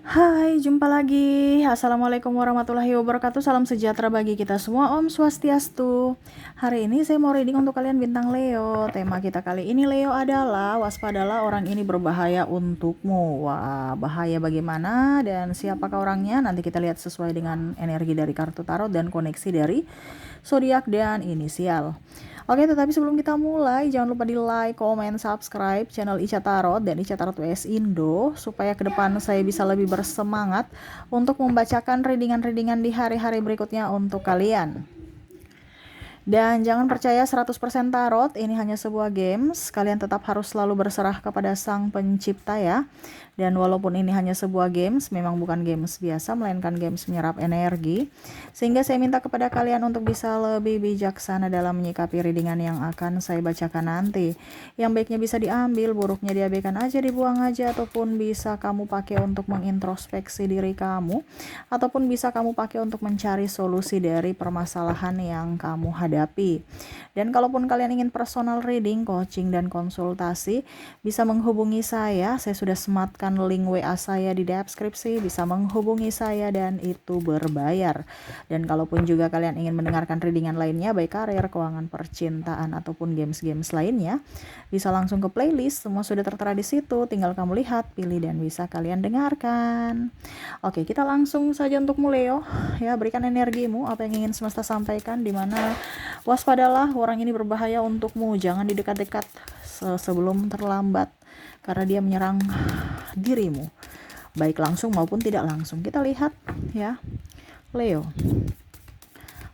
Hai, jumpa lagi. Assalamualaikum warahmatullahi wabarakatuh. Salam sejahtera bagi kita semua. Om Swastiastu. Hari ini saya mau reading untuk kalian bintang Leo. Tema kita kali ini Leo adalah waspadalah orang ini berbahaya untukmu. Wah, bahaya bagaimana dan siapakah orangnya? Nanti kita lihat sesuai dengan energi dari kartu tarot dan koneksi dari zodiak dan inisial. Oke, tetapi sebelum kita mulai, jangan lupa di like, comment, subscribe channel Ica Tarot dan Ica Tarot WS Indo, supaya ke depan saya bisa lebih bersemangat untuk membacakan readingan-readingan di hari-hari berikutnya untuk kalian. Dan jangan percaya 100% tarot, ini hanya sebuah games. Kalian tetap harus selalu berserah kepada sang pencipta ya. Dan walaupun ini hanya sebuah games, memang bukan games biasa, melainkan games menyerap energi. Sehingga saya minta kepada kalian untuk bisa lebih bijaksana dalam menyikapi readingan yang akan saya bacakan nanti. Yang baiknya bisa diambil, buruknya diabaikan aja, dibuang aja, ataupun bisa kamu pakai untuk mengintrospeksi diri kamu, ataupun bisa kamu pakai untuk mencari solusi dari permasalahan yang kamu hadapi. Dan kalaupun kalian ingin personal reading, coaching, dan konsultasi, bisa menghubungi saya sudah sematkan link WA saya di deskripsi, bisa menghubungi saya dan itu berbayar. Dan kalaupun juga kalian ingin mendengarkan readingan lainnya, baik karir, keuangan, percintaan, ataupun games-games lainnya, bisa langsung ke playlist, semua sudah tertera di situ, tinggal kamu lihat, pilih, dan bisa kalian dengarkan. Oke, kita langsung saja untuk Leo, ya, berikan energimu, apa yang ingin semesta sampaikan, dimana waspadalah orang ini berbahaya untukmu, jangan didekat-dekat sebelum terlambat, karena dia menyerang dirimu, baik langsung maupun tidak langsung. Kita lihat ya, Leo,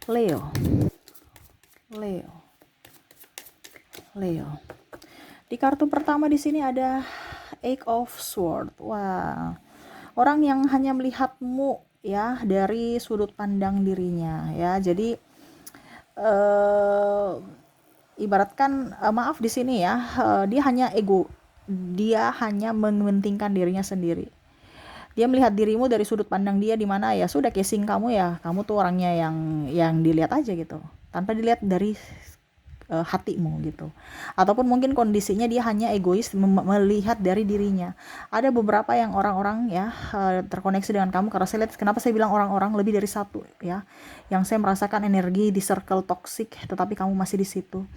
Leo, Leo, Leo. Di kartu pertama di sini ada Eight of Swords. Wah, orang yang hanya melihatmu ya dari sudut pandang dirinya ya. Jadi ibaratkan maaf di sini ya, dia hanya ego, dia hanya mementingkan dirinya sendiri. Dia melihat dirimu dari sudut pandang dia, di mana ya sudah casing kamu ya, kamu tuh orangnya yang dilihat aja gitu, tanpa dilihat dari hatimu gitu. Ataupun mungkin kondisinya dia hanya egois melihat dari dirinya. Ada beberapa yang orang-orang ya terkoneksi dengan kamu, karena saya lihat, kenapa saya bilang orang-orang, lebih dari satu ya, yang saya merasakan energi di circle toxic, tetapi kamu masih di situ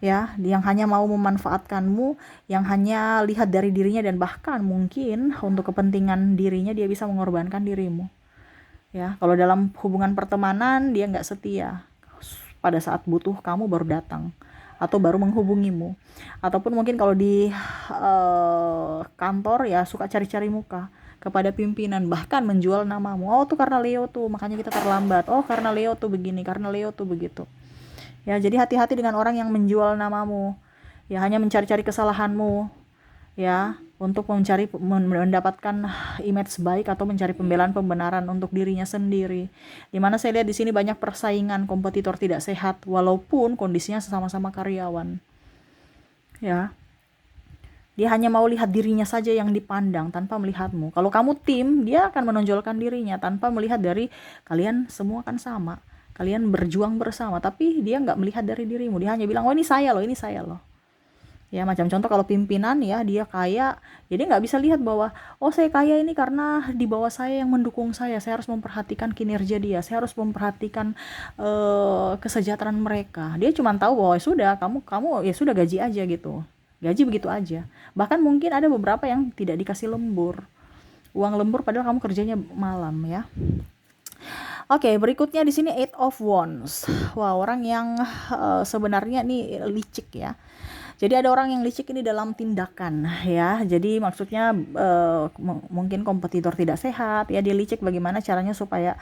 ya, yang hanya mau memanfaatkanmu, yang hanya lihat dari dirinya, dan bahkan mungkin untuk kepentingan dirinya dia bisa mengorbankan dirimu ya. Kalau dalam hubungan pertemanan dia nggak setia, pada saat butuh kamu baru datang atau baru menghubungimu. Ataupun mungkin kalau di kantor ya suka cari-cari muka kepada pimpinan, bahkan menjual namamu. Oh tuh karena Leo tuh makanya kita terlambat, oh karena Leo tuh begini, karena Leo tuh begitu ya. Jadi hati-hati dengan orang yang menjual namamu ya, hanya mencari-cari kesalahanmu ya, untuk mendapatkan image baik atau mencari pembenaran untuk dirinya sendiri. Dimana saya lihat di sini banyak persaingan, kompetitor tidak sehat, walaupun kondisinya sama-sama karyawan ya. Dia hanya mau lihat dirinya saja yang dipandang tanpa melihatmu. Kalau kamu tim, dia akan menonjolkan dirinya tanpa melihat dari kalian semua kan sama, kalian berjuang bersama, tapi dia nggak melihat dari dirimu. Dia hanya bilang, oh ini saya loh, ini saya loh ya. Macam contoh kalau pimpinan ya, dia kaya, jadi nggak bisa lihat bahwa oh saya kaya ini karena di bawah saya yang mendukung saya harus memperhatikan kinerja dia, saya harus memperhatikan kesejahteraan mereka. Dia cuma tahu bahwa ya sudah, kamu ya sudah gaji aja gitu, gaji begitu aja. Bahkan mungkin ada beberapa yang tidak dikasih lembur, uang lembur, padahal kamu kerjanya malam ya. Oke, berikutnya di sini Eight of Wands. Wah, orang yang sebenarnya nih licik ya. Jadi ada orang yang licik ini dalam tindakan ya. Jadi maksudnya mungkin kompetitor tidak sehat ya, dia licik bagaimana caranya supaya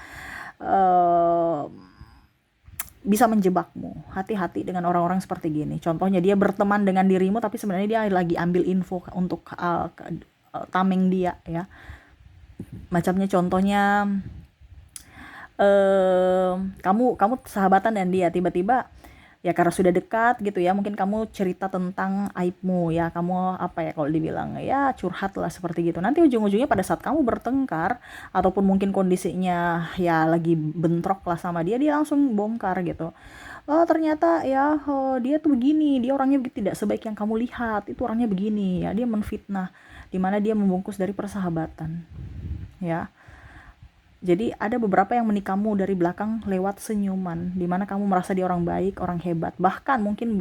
bisa menjebakmu. Hati-hati dengan orang-orang seperti gini. Contohnya dia berteman dengan dirimu, tapi sebenarnya dia lagi ambil info untuk tameng dia ya. Macamnya contohnya kamu sahabatan dan dia tiba-tiba ya, karena sudah dekat gitu ya, mungkin kamu cerita tentang aibmu ya, kamu apa ya, kalau dibilang ya curhat lah seperti gitu. Nanti ujung-ujungnya pada saat kamu bertengkar ataupun mungkin kondisinya ya lagi bentrok lah sama dia, dia langsung bongkar gitu. Oh ternyata ya, oh, dia tuh begini, dia orangnya tidak sebaik yang kamu lihat, itu orangnya begini ya, dia menfitnah, dimana dia membungkus dari persahabatan ya. Jadi ada beberapa yang menikahmu dari belakang lewat senyuman, dimana kamu merasa dia orang baik, orang hebat, bahkan mungkin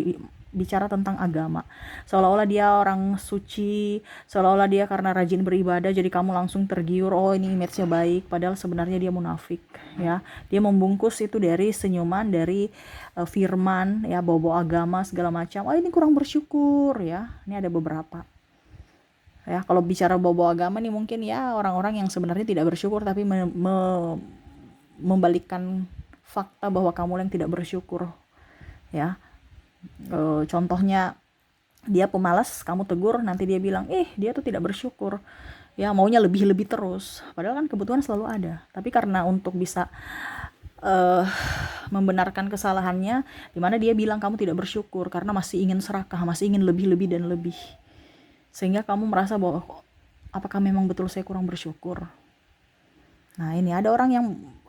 bicara tentang agama, seolah-olah dia orang suci, seolah-olah dia karena rajin beribadah jadi kamu langsung tergiur, oh ini image-nya baik, padahal sebenarnya dia munafik, ya. Dia membungkus itu dari senyuman, dari firman, ya, bawa-bawa agama segala macam. Oh ini kurang bersyukur, ya. Ini ada beberapa. Ya, kalau bicara bawa agama nih mungkin ya orang-orang yang sebenarnya tidak bersyukur tapi membalikkan fakta bahwa kamu yang tidak bersyukur, ya. Contohnya dia pemalas, kamu tegur, nanti dia bilang dia tuh tidak bersyukur, ya, maunya lebih-lebih terus, padahal kan kebutuhan selalu ada, tapi karena untuk bisa membenarkan kesalahannya, dimana dia bilang kamu tidak bersyukur karena masih ingin serakah, masih ingin lebih-lebih dan lebih, sehingga kamu merasa bahwa apakah memang betul saya kurang bersyukur. Nah ini ada orang yang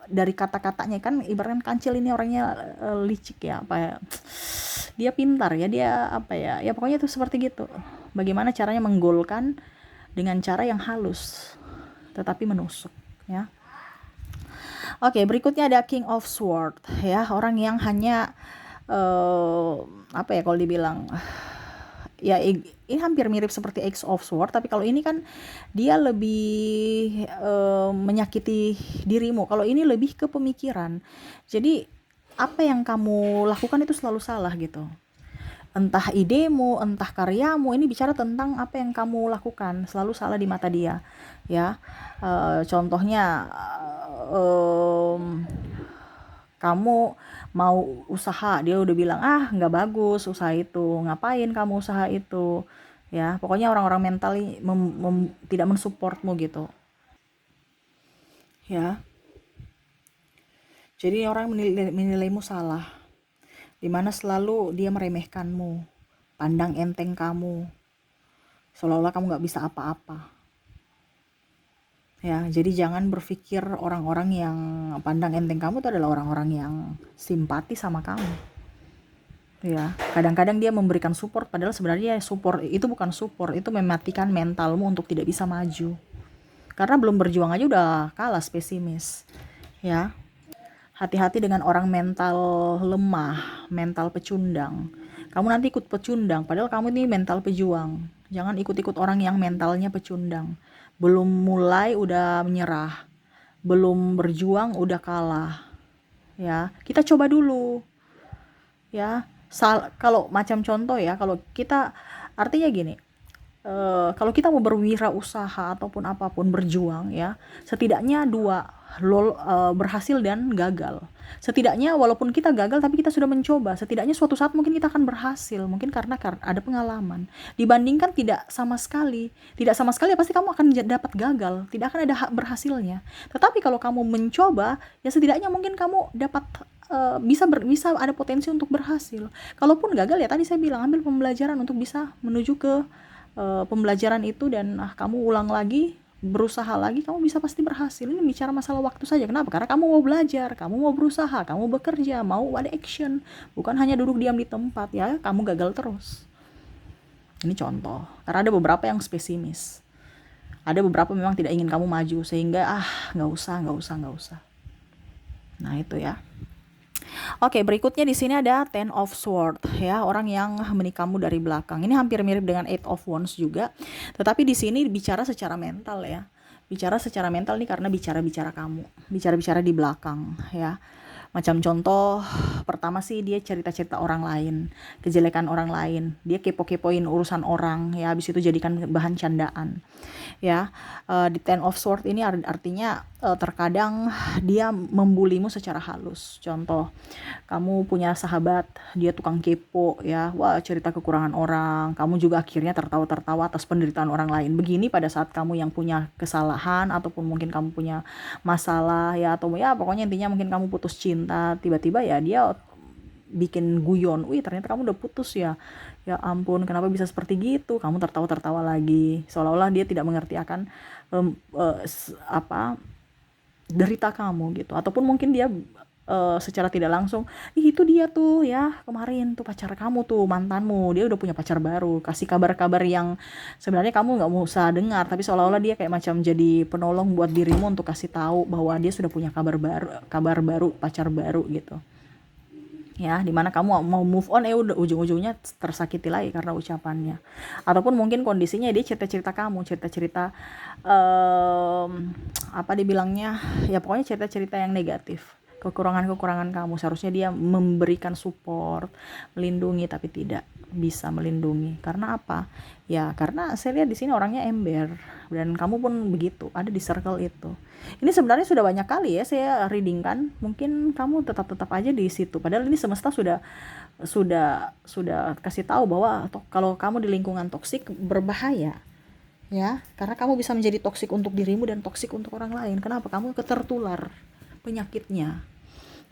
dari kata-katanya, kan ibaratkan kancil ini orangnya licik ya, apa ya, dia pintar ya, dia apa ya, ya pokoknya itu seperti gitu, bagaimana caranya menggolkan dengan cara yang halus tetapi menusuk, ya. Oke, berikutnya ada King of Sword, ya, orang yang hanya apa ya kalau dibilang, ya ini hampir mirip seperti Ace of Sword, tapi kalau ini kan dia lebih menyakiti dirimu, kalau ini lebih ke pemikiran. Jadi apa yang kamu lakukan itu selalu salah gitu, entah idemu, entah karyamu, ini bicara tentang apa yang kamu lakukan selalu salah di mata dia, ya. Contohnya kamu mau usaha, dia udah bilang nggak bagus usaha itu, ngapain kamu usaha itu, ya. Pokoknya orang-orang mental tidak mensupportmu gitu, ya. Jadi orang menilaimu salah, dimana selalu dia meremehkanmu, pandang enteng kamu, seolah-olah kamu nggak bisa apa-apa, ya. Jadi jangan berpikir orang-orang yang pandang enteng kamu itu adalah orang-orang yang simpati sama kamu, ya. Kadang-kadang dia memberikan support, padahal sebenarnya support itu bukan support, itu mematikan mentalmu untuk tidak bisa maju, karena belum berjuang aja udah kalah spesimis, ya. Hati-hati dengan orang mental lemah, mental pecundang. Kamu nanti ikut pecundang, padahal kamu ini mental pejuang. Jangan ikut-ikut orang yang mentalnya pecundang. Belum mulai udah menyerah, belum berjuang udah kalah, ya. Kita coba dulu, ya. Kalau macam contoh ya, kalau kita, artinya gini, kalau kita mau berwirausaha ataupun apapun, berjuang, ya, setidaknya dua, berhasil dan gagal. Setidaknya walaupun kita gagal tapi kita sudah mencoba, setidaknya suatu saat mungkin kita akan berhasil, mungkin karena ada pengalaman, dibandingkan tidak sama sekali pasti kamu akan dapat gagal, tidak akan ada berhasilnya. Tetapi kalau kamu mencoba, ya setidaknya mungkin kamu dapat bisa ada potensi untuk berhasil. Kalaupun gagal, ya tadi saya bilang, ambil pembelajaran untuk bisa menuju ke pembelajaran itu, dan kamu ulang lagi, berusaha lagi, kamu bisa pasti berhasil. Ini bicara masalah waktu saja. Kenapa? Karena kamu mau belajar, kamu mau berusaha, kamu bekerja, mau ada action, bukan hanya duduk diam di tempat, ya kamu gagal terus. Ini contoh, karena ada beberapa yang spesimis, ada beberapa memang tidak ingin kamu maju, sehingga nggak usah. Nah itu ya. Oke, berikutnya di sini ada Ten of Swords, ya, orang yang menikahmu dari belakang. Ini hampir mirip dengan Eight of Wands juga, tetapi di sini bicara secara mental, ya. Bicara secara mental nih, karena bicara kamu, bicara di belakang, ya. Macam contoh pertama sih, dia cerita-cerita orang lain, kejelekan orang lain, dia kepo-kepoin urusan orang, ya, habis itu jadikan bahan candaan, ya. Di Ten of Swords ini artinya terkadang dia membulimu secara halus. Contoh, kamu punya sahabat, dia tukang kepo, ya, wah, cerita kekurangan orang, kamu juga akhirnya tertawa-tertawa atas penderitaan orang lain. Begini pada saat kamu yang punya kesalahan, ataupun mungkin kamu punya masalah, ya, atau ya pokoknya intinya mungkin kamu putus cinta, tiba-tiba ya dia bikin guyon, wih ternyata kamu udah putus ya ampun kenapa bisa seperti gitu, kamu tertawa-tertawa lagi, seolah-olah dia tidak mengerti akan apa derita kamu gitu. Ataupun mungkin dia secara tidak langsung, ih itu dia tuh ya, kemarin tuh pacar kamu tuh, mantanmu, dia udah punya pacar baru, kasih kabar-kabar yang sebenarnya kamu nggak mau usah dengar, tapi seolah-olah dia kayak macam jadi penolong buat dirimu untuk kasih tahu bahwa dia sudah punya kabar baru, pacar baru gitu. Ya, dimana kamu mau move on, udah ujung-ujungnya tersakiti lagi karena ucapannya. Ataupun mungkin kondisinya dia cerita-cerita kamu, cerita-cerita apa dibilangnya, ya pokoknya cerita-cerita yang negatif, kekurangan-kekurangan kamu. Seharusnya dia memberikan support, melindungi, tapi tidak bisa melindungi. Karena apa? Ya karena saya lihat di sini orangnya ember, dan kamu pun begitu, ada di circle itu. Ini sebenarnya sudah banyak kali ya saya reading kan, mungkin kamu tetap aja di situ. Padahal ini semesta sudah kasih tahu bahwa kalau kamu di lingkungan toksik berbahaya. Ya, karena kamu bisa menjadi toksik untuk dirimu dan toksik untuk orang lain. Kenapa? Kamu ketertular penyakitnya.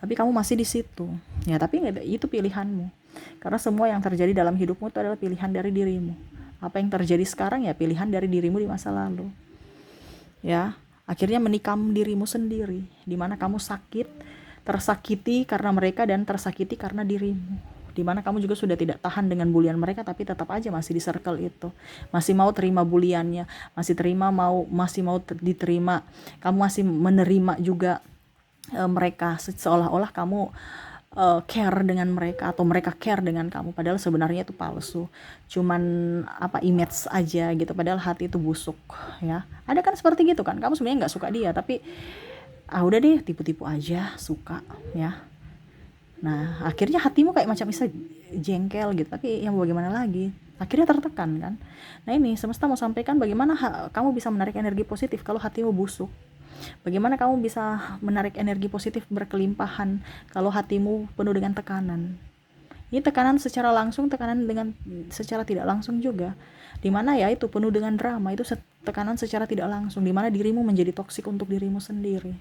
Tapi kamu masih di situ. Ya, tapi itu pilihanmu. Karena semua yang terjadi dalam hidupmu itu adalah pilihan dari dirimu. Apa yang terjadi sekarang ya pilihan dari dirimu di masa lalu. Ya, akhirnya menikam dirimu sendiri, di mana kamu tersakiti karena mereka dan tersakiti karena dirimu. Di mana kamu juga sudah tidak tahan dengan bulian mereka, tapi tetap aja masih di circle itu, masih mau terima buliannya, masih mau diterima, kamu masih menerima juga mereka, seolah-olah kamu care dengan mereka atau mereka care dengan kamu, padahal sebenarnya itu palsu, cuman image aja gitu, padahal hati itu busuk. Ya, ada kan seperti gitu kan, kamu sebenarnya nggak suka dia, tapi udah deh tipu-tipu aja suka ya. Nah, akhirnya hatimu kayak macam bisa jengkel gitu, tapi yang bagaimana lagi? Akhirnya tertekan kan. Nah, ini semesta mau sampaikan bagaimana kamu bisa menarik energi positif kalau hatimu busuk. Bagaimana kamu bisa menarik energi positif berkelimpahan kalau hatimu penuh dengan tekanan. Ini tekanan secara langsung, tekanan dengan secara tidak langsung juga. Dimana ya itu penuh dengan drama, itu tekanan secara tidak langsung, dimana dirimu menjadi toksik untuk dirimu sendiri.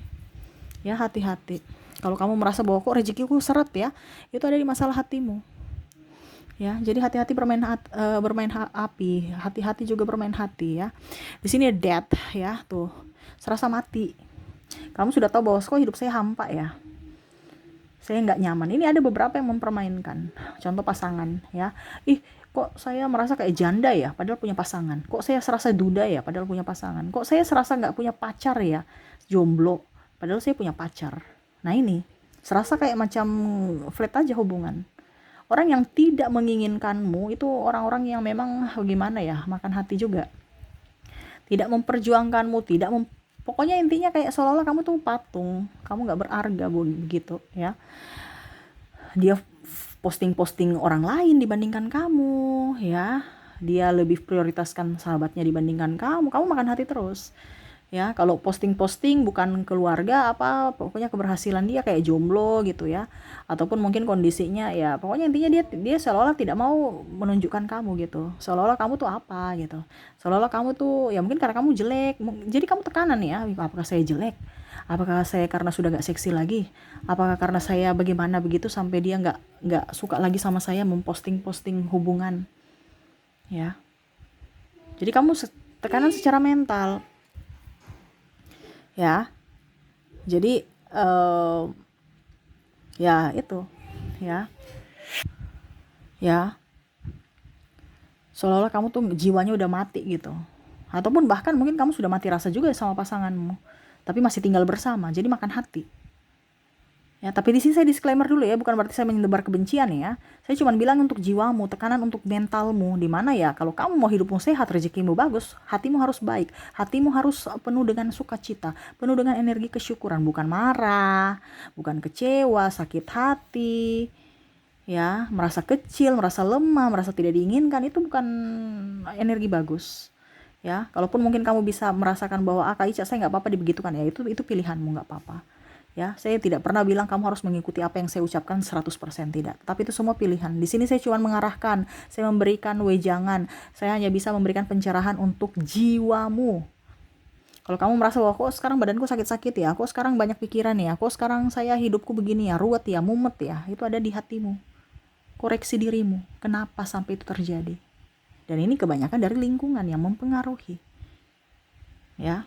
Ya, hati-hati. Kalau kamu merasa bahwa kok rezekiku seret ya, itu ada di masalah hatimu. Ya, jadi hati-hati bermain api, hati-hati juga bermain hati ya. Di sini ada death ya, tuh. Serasa mati. Kamu sudah tahu bahwa kok hidup saya hampa ya. Saya nggak nyaman. Ini ada beberapa yang mempermainkan. Contoh pasangan ya. Kok saya merasa kayak janda ya, padahal punya pasangan. Kok saya serasa duda ya, padahal punya pasangan. Kok saya serasa nggak punya pacar ya, jomblo, padahal saya punya pacar. Nah, ini serasa kayak macam flat aja hubungan. Orang yang tidak menginginkanmu itu orang-orang yang memang gimana ya, makan hati juga. Tidak memperjuangkanmu, pokoknya intinya kayak seolah-olah kamu tuh patung, kamu nggak berharga begitu ya. Dia posting orang lain dibandingkan kamu ya. Dia lebih prioritaskan sahabatnya dibandingkan kamu makan hati terus. Ya, kalau posting bukan keluarga pokoknya keberhasilan dia kayak jomblo gitu ya, ataupun mungkin kondisinya ya pokoknya intinya dia seolah-olah tidak mau menunjukkan kamu gitu, seolah-olah kamu tuh apa gitu, seolah-olah kamu tuh ya mungkin karena kamu jelek, jadi kamu tekanan ya, apakah saya jelek, apakah saya karena sudah gak seksi lagi, apakah karena saya bagaimana begitu sampai dia nggak suka lagi sama saya memposting hubungan ya. Jadi kamu tekanan secara mental ya. Jadi ya itu ya seolah-olah kamu tuh jiwanya udah mati gitu, ataupun bahkan mungkin kamu sudah mati rasa juga sama pasanganmu tapi masih tinggal bersama, jadi makan hati ya. Tapi di sini saya disclaimer dulu ya, bukan berarti saya menyebar kebencian ya. Saya cuma bilang untuk jiwamu, tekanan untuk mentalmu, dimana ya kalau kamu mau hidupmu sehat, rezekimu bagus, hatimu harus baik, hatimu harus penuh dengan sukacita, penuh dengan energi kesyukuran, bukan marah, bukan kecewa, sakit hati ya, merasa kecil, merasa lemah, merasa tidak diinginkan. Itu bukan energi bagus ya. Kalaupun mungkin kamu bisa merasakan bahwa Kak Ica saya nggak apa-apa dibegitukan ya, itu pilihanmu, nggak apa-apa. Ya, saya tidak pernah bilang kamu harus mengikuti apa yang saya ucapkan 100%, tidak. Tapi itu semua pilihan. Di sini saya cuma mengarahkan, saya memberikan wejangan. Saya hanya bisa memberikan pencerahan untuk jiwamu. Kalau kamu merasa bahwa kok sekarang badanku sakit-sakit ya, kok sekarang banyak pikiran ya, kok sekarang saya hidupku begini ya, ruwet ya, mumet ya, itu ada di hatimu. Koreksi dirimu, kenapa sampai itu terjadi. Dan ini kebanyakan dari lingkungan yang mempengaruhi. Ya.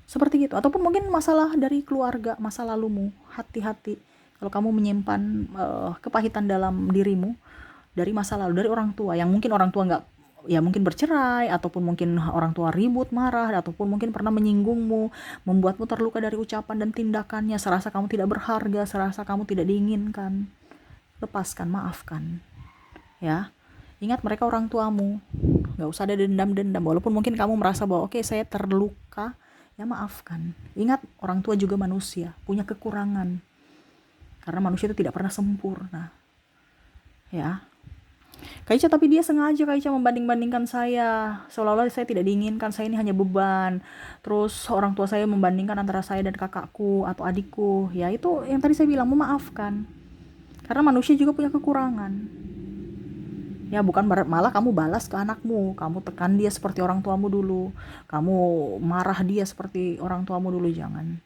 Seperti gitu. Ataupun mungkin masalah dari keluarga, masa lalumu. Hati-hati kalau kamu menyimpan kepahitan dalam dirimu dari masa lalu, dari orang tua, yang mungkin orang tua nggak, ya mungkin bercerai, ataupun mungkin orang tua ribut, marah, ataupun mungkin pernah menyinggungmu, membuatmu terluka dari ucapan dan tindakannya, serasa kamu tidak berharga, serasa kamu tidak diinginkan. Lepaskan, maafkan, ya. Ingat mereka orang tuamu, nggak usah ada dendam-dendam. Walaupun mungkin kamu merasa bahwa oke, saya terluka, ya maafkan. Ingat orang tua juga manusia, punya kekurangan, karena manusia itu tidak pernah sempurna, ya. Kaica, tapi dia sengaja Kaica membanding-bandingkan saya, seolah-olah saya tidak diinginkan, saya ini hanya beban. Terus orang tua saya membandingkan antara saya dan kakakku atau adikku. Ya itu yang tadi saya bilang, memaafkan. Karena manusia juga punya kekurangan. Ya bukan malah kamu balas ke anakmu, kamu tekan dia seperti orang tuamu dulu, kamu marah dia seperti orang tuamu dulu, jangan.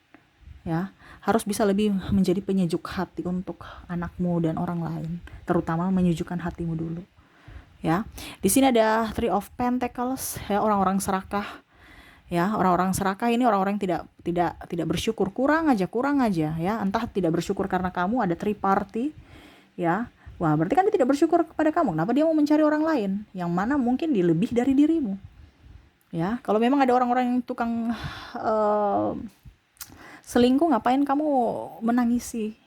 Ya, harus bisa lebih menjadi penyejuk hati untuk anakmu dan orang lain, terutama menyejukkan hatimu dulu. Ya, di sini ada Three of Pentacles, ya, orang-orang serakah. Ya, orang-orang serakah ini orang-orang yang tidak bersyukur, kurang aja ya, entah tidak bersyukur karena kamu ada three party, ya. Wah, berarti kan dia tidak bersyukur kepada kamu. Kenapa dia mau mencari orang lain yang mana mungkin lebih dari dirimu? Ya, kalau memang ada orang-orang yang tukang selingkuh, ngapain kamu menangisi?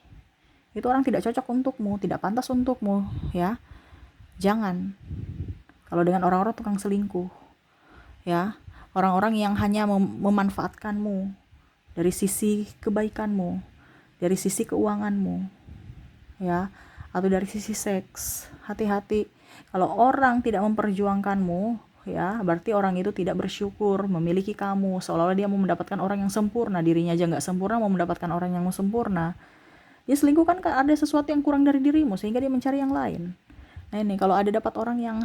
Itu orang tidak cocok untukmu, tidak pantas untukmu, ya. Jangan. Kalau dengan orang-orang tukang selingkuh, ya, orang-orang yang hanya memanfaatkanmu dari sisi kebaikanmu, dari sisi keuanganmu, ya, atau dari sisi seks. Hati-hati. Kalau orang tidak memperjuangkanmu, ya, berarti orang itu tidak bersyukur memiliki kamu, seolah-olah dia mau mendapatkan orang yang sempurna, dirinya aja nggak sempurna, mau mendapatkan orang yang sempurna. Dia selingkuh kan ada sesuatu yang kurang dari dirimu, sehingga dia mencari yang lain. Nah ini, kalau ada dapat orang yang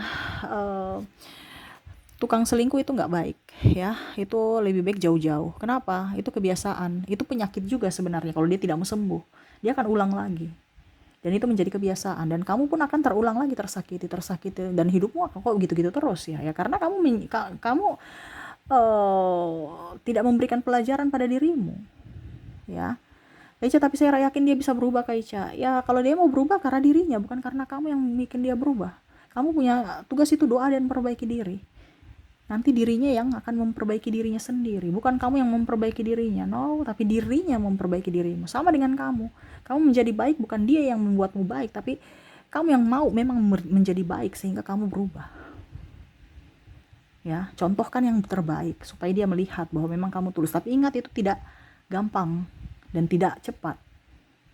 tukang selingkuh, itu nggak baik, ya. Itu lebih baik jauh-jauh. Kenapa? Itu kebiasaan, itu penyakit juga sebenarnya. Kalau dia tidak mau sembuh, dia akan ulang lagi. Dan itu menjadi kebiasaan, dan kamu pun akan terulang lagi tersakiti, dan hidupmu akan kok gitu-gitu terus, ya. Ya karena kamu tidak memberikan pelajaran pada dirimu, ya. Kaica, tapi saya yakin dia bisa berubah, Kaica. Ya kalau dia mau berubah karena dirinya, bukan karena kamu yang bikin dia berubah. Kamu punya tugas itu, doa dan perbaiki diri. Nanti dirinya yang akan memperbaiki dirinya sendiri, bukan kamu yang memperbaiki dirinya. No, tapi dirinya memperbaiki dirimu. Sama dengan kamu menjadi baik, bukan dia yang membuatmu baik, tapi kamu yang mau memang menjadi baik sehingga kamu berubah. Ya, contohkan yang terbaik supaya dia melihat bahwa memang kamu tulus. Tapi ingat, itu tidak gampang dan tidak cepat.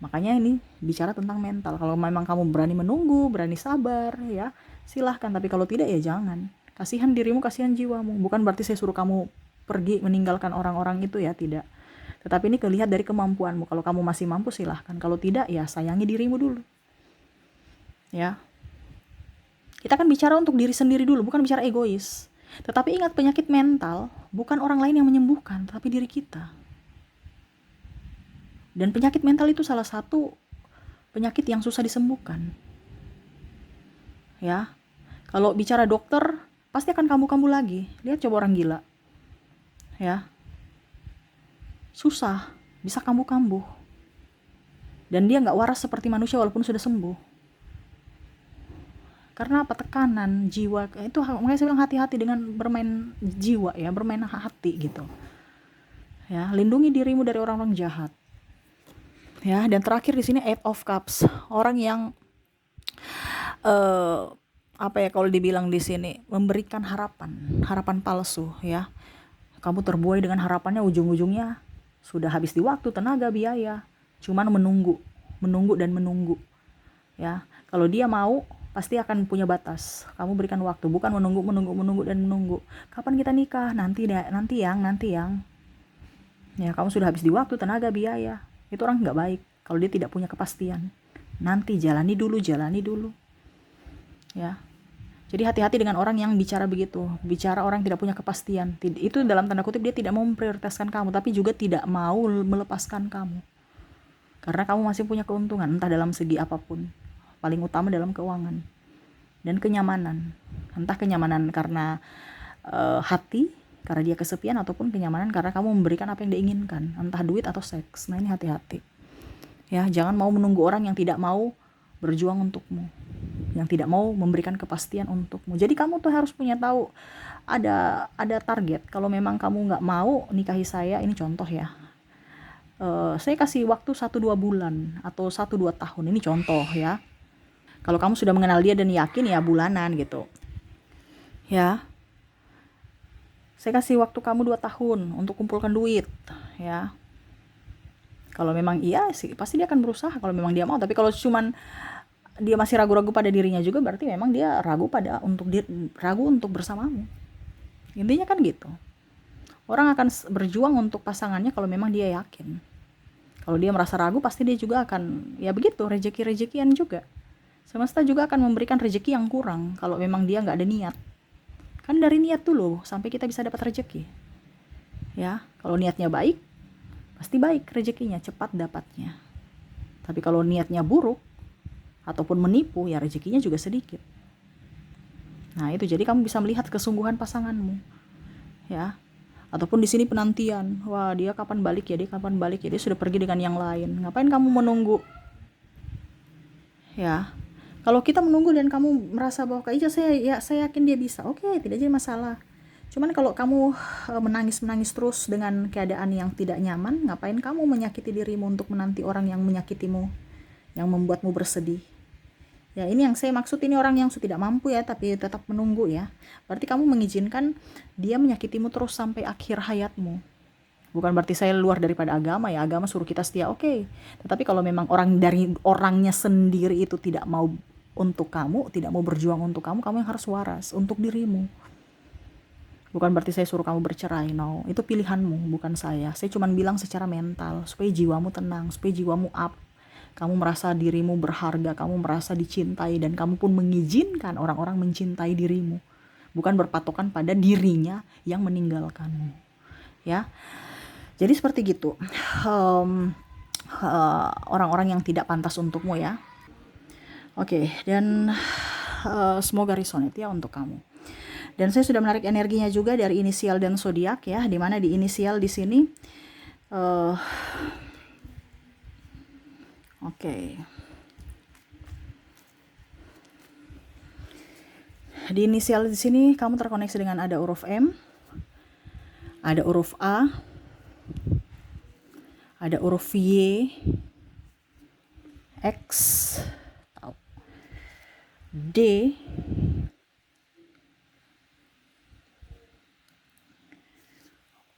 Makanya ini bicara tentang mental. Kalau memang kamu berani menunggu, berani sabar, ya silahkan. Tapi kalau tidak, ya jangan. Kasihan dirimu, kasihan jiwamu. Bukan berarti saya suruh kamu pergi meninggalkan orang-orang itu, ya tidak. Tetapi ini kelihat dari kemampuanmu. Kalau kamu masih mampu, silahkan. Kalau tidak, ya sayangi dirimu dulu, ya. Kita kan bicara untuk diri sendiri dulu, bukan bicara egois. Tetapi ingat, penyakit mental bukan orang lain yang menyembuhkan, tapi diri kita. Dan penyakit mental itu salah satu penyakit yang susah disembuhkan, ya. Kalau bicara dokter, pasti akan kambuh-kambuh lagi. Lihat coba orang gila, ya, susah, bisa kambuh-kambuh, dan dia nggak waras seperti manusia walaupun sudah sembuh. Karena apa? Tekanan jiwa itu. Makanya saya bilang hati-hati dengan bermain jiwa, ya, bermain hati gitu, ya. Lindungi dirimu dari orang-orang jahat, ya. Dan terakhir di sini Eight of Cups, orang yang apa ya, kalau dibilang di sini memberikan harapan palsu, ya. Kamu terbuai dengan harapannya, ujung-ujungnya sudah habis di waktu, tenaga, biaya, cuman menunggu dan menunggu, ya. Kalau dia mau, pasti akan punya batas. Kamu berikan waktu, bukan menunggu dan menunggu. Kapan kita nikah? Nanti yang. Ya, kamu sudah habis di waktu, tenaga, biaya. Itu orang nggak baik kalau dia tidak punya kepastian. Nanti jalani dulu, ya. Jadi hati-hati dengan orang yang bicara begitu, bicara orang tidak punya kepastian. Itu dalam tanda kutip dia tidak mau memprioritaskan kamu, tapi juga tidak mau melepaskan kamu. Karena kamu masih punya keuntungan, entah dalam segi apapun. Paling utama dalam keuangan dan kenyamanan. Entah kenyamanan karena hati, karena dia kesepian, ataupun kenyamanan karena kamu memberikan apa yang dia inginkan, entah duit atau seks. Nah, ini hati-hati. Ya, jangan mau menunggu orang yang tidak mau berjuang untukmu, yang tidak mau memberikan kepastian untukmu. Jadi kamu tuh harus punya tahu ada target. Kalau memang kamu nggak mau nikahi saya, ini contoh ya, saya kasih waktu 1-2 bulan atau 1-2 tahun, ini contoh ya. Kalau kamu sudah mengenal dia dan yakin, ya bulanan gitu ya. Saya kasih waktu kamu 2 tahun untuk kumpulkan duit ya. Kalau memang iya sih, pasti dia akan berusaha kalau memang dia mau. Tapi kalau cuman dia masih ragu-ragu pada dirinya juga, berarti memang dia ragu untuk bersamamu. Intinya kan gitu. Orang akan berjuang untuk pasangannya kalau memang dia yakin. Kalau dia merasa ragu, pasti dia juga akan, ya begitu, rezeki-rezekian juga. Semesta juga akan memberikan rezeki yang kurang kalau memang dia nggak ada niat. Kan dari niat dulu sampai kita bisa dapat rezeki. Ya, kalau niatnya baik, pasti baik rezekinya, cepat dapatnya. Tapi kalau niatnya buruk ataupun menipu, ya rezekinya juga sedikit. Nah, itu jadi kamu bisa melihat kesungguhan pasanganmu. Ya. Ataupun di sini penantian. Wah, dia kapan balik ya? Dia sudah pergi dengan yang lain. Ngapain kamu menunggu? Ya. Kalau kita menunggu dan kamu merasa bahwa Kak Ica, saya yakin dia bisa. Oke, tidak jadi masalah. Cuman kalau kamu menangis-menangis terus dengan keadaan yang tidak nyaman, ngapain kamu menyakiti dirimu untuk menanti orang yang menyakitimu, yang membuatmu bersedih? Ya, ini yang saya maksud, ini orang yang tidak mampu ya, tapi tetap menunggu ya. Berarti kamu mengizinkan dia menyakitimu terus sampai akhir hayatmu. Bukan berarti saya luar daripada agama ya, agama suruh kita setia, oke. Tetapi kalau memang dari orangnya sendiri itu tidak mau untuk kamu, tidak mau berjuang untuk kamu yang harus waras untuk dirimu. Bukan berarti saya suruh kamu bercerai, no. Itu pilihanmu, bukan saya. Saya cuma bilang secara mental, supaya jiwamu tenang, supaya jiwamu up. Kamu merasa dirimu berharga, kamu merasa dicintai, dan kamu pun mengizinkan orang-orang mencintai dirimu. Bukan berpatokan pada dirinya yang meninggalkanmu. Ya. Jadi seperti gitu. Orang-orang yang tidak pantas untukmu ya. Oke, dan semoga resonate ya untuk kamu. Dan saya sudah menarik energinya juga dari inisial dan zodiak ya, di mana di inisial di sini Oke. Di inisial di sini kamu terkoneksi dengan ada huruf M, ada huruf A, ada huruf Y, X, D,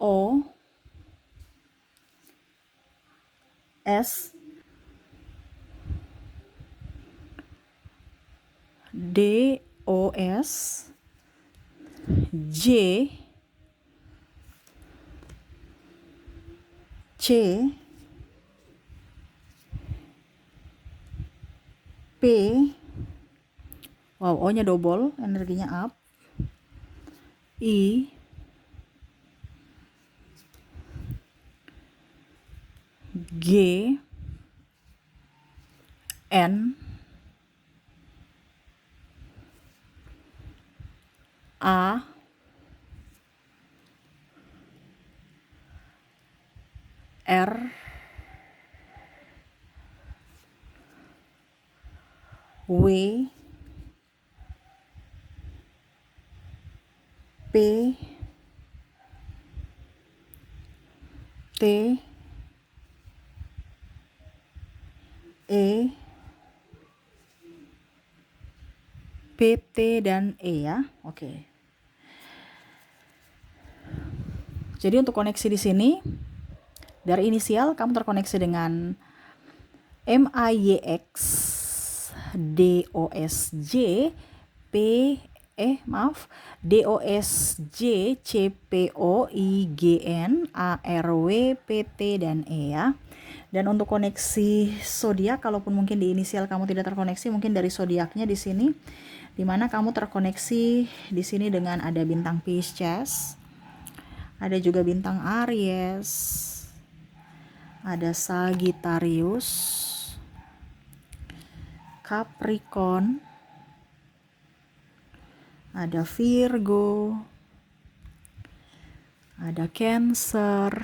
O, S, D, O, S, J, C, P, wow, O-nya double, energinya up, I, G, N, A, R, W, P, T, E, P, T, dan E ya. Oke. Jadi untuk koneksi di sini, dari inisial kamu terkoneksi dengan MAYX, DOSJ, DOSJ, CPOIGN, ARW, PT, dan E ya. Dan untuk koneksi zodiak, kalaupun mungkin di inisial kamu tidak terkoneksi, mungkin dari zodiaknya di sini, dimana kamu terkoneksi di sini dengan ada bintang Pisces, ada juga bintang Aries, ada Sagittarius, Capricorn, ada Virgo, ada Cancer,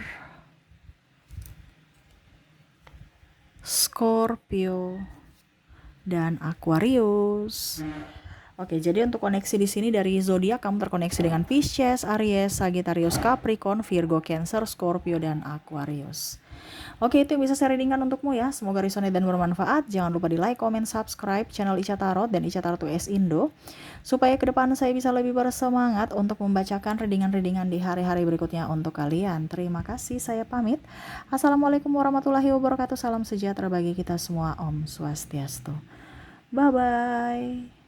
Scorpio, dan Aquarius. Oke, jadi untuk koneksi di sini dari zodiak kamu terkoneksi dengan Pisces, Aries, Sagittarius, Capricorn, Virgo, Cancer, Scorpio, dan Aquarius. Oke, itu yang bisa saya readingkan untukmu ya. Semoga resonate dan bermanfaat. Jangan lupa di like, comment, subscribe channel Ica Tarot dan Ica Tarot US Indo. Supaya ke depan saya bisa lebih bersemangat untuk membacakan readingan-readingan di hari-hari berikutnya untuk kalian. Terima kasih, saya pamit. Assalamualaikum warahmatullahi wabarakatuh. Salam sejahtera bagi kita semua. Om Swastiastu. Bye-bye.